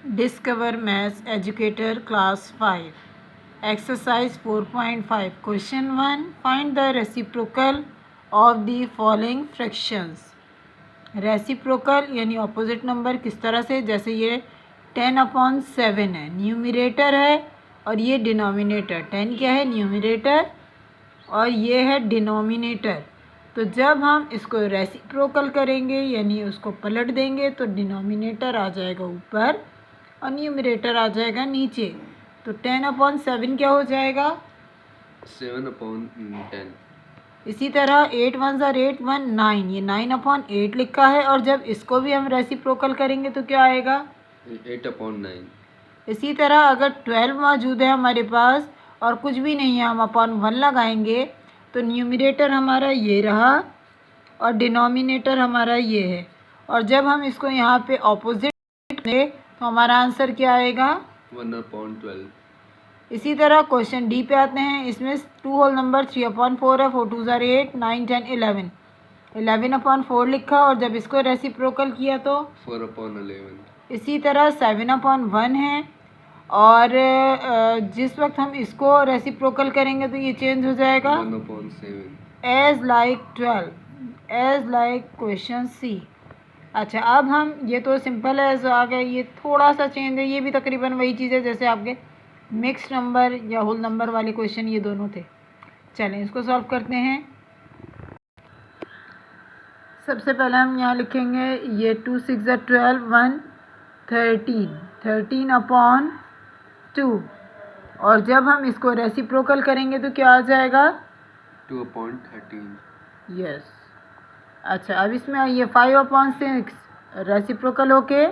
Discover Maths Educator Class 5 Exercise 4.5 Question 1 Find the reciprocal of the following fractions. Reciprocal यानी opposite number किस तरह से, जैसे ये 10/7 है, न्यूमरेटर है और ये डिनोमिनेटर. 10 क्या है, न्यूमरेटर, और ये है डिनोमिनेटर. तो जब हम इसको रेसिप्रोकल करेंगे यानी उसको पलट देंगे तो डिनोमिनेटर आ जाएगा ऊपर और न्यूमरेटर आ जाएगा नीचे. तो 10/7 क्या हो जाएगा, 7/10. इसी तरह 8 1 8 1 9, ये 9/8 लिखा है, और जब इसको भी हम रेसिप्रोकल करेंगे तो क्या आएगा, 8/9. इसी तरह अगर 12 मौजूद है हमारे पास और कुछ भी नहीं है, हम अपॉन 1 लगाएंगे तो न्यूमरेटर हमारा ये रहा और डिनोमिनेटर हमारा ये है. और जब हम इसको यहाँ पे ऑपोजिट दें तो हमारा आंसर क्या आएगा, 1/12. इसी तरह क्वेश्चन डी पे आते हैं. इसमें 2 होल नंबर 3/4 है, 4 2 8 9 10 11, 11/4 लिखा, और जब इसको रेसिप्रोकल किया तो 4/11. इसी तरह 7/1 है, और जिस वक्त हम इसको रेसिप्रोकल करेंगे तो ये चेंज हो जाएगा 1/7. As like 12, as like question C. अच्छा, अब हम ये तो सिंपल एज आ गए, ये थोड़ा सा चेंज है, ये भी तकरीबन वही चीज़ है जैसे आपके मिक्स नंबर या होल नंबर वाले क्वेश्चन ये दोनों थे. चलें इसको सॉल्व करते हैं. सबसे पहले हम यहाँ लिखेंगे ये 2 6 12 1 13, 13/2, और जब हम इसको रेसिप्रोकल करेंगे तो क्या आ जाएगा, 2/13. यस. अच्छा, अब इसमें ये 5/6 रेसिप्रोकल होके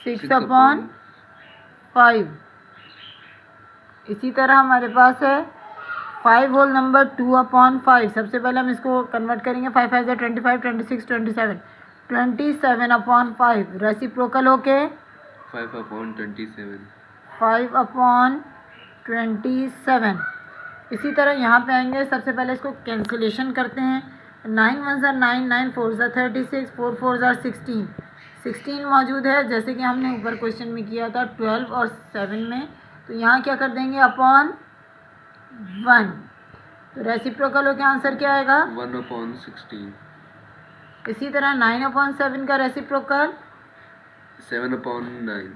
6/5. इसी तरह हमारे पास है 5 होल नंबर 2/5. सबसे पहले हम इसको कन्वर्ट करेंगे, 5 5 25 26 27, 27/5 रेसिप्रोकल होके 5/27. 5/27. इसी तरह यहाँ पे आएंगे, सबसे पहले इसको कैंसिलेशन करते हैं. 9 1 9, 9 4 36, 4 4 16, 16 मौजूद है जैसे कि हमने ऊपर क्वेश्चन में किया था 12 और 7 में. तो यहाँ क्या कर देंगे, अपॉन 1. तो रेसिप्रोकल हो के आंसर क्या आएगा, 1/16. इसी तरह 9/7 का रेसिप्रोकल 7/9.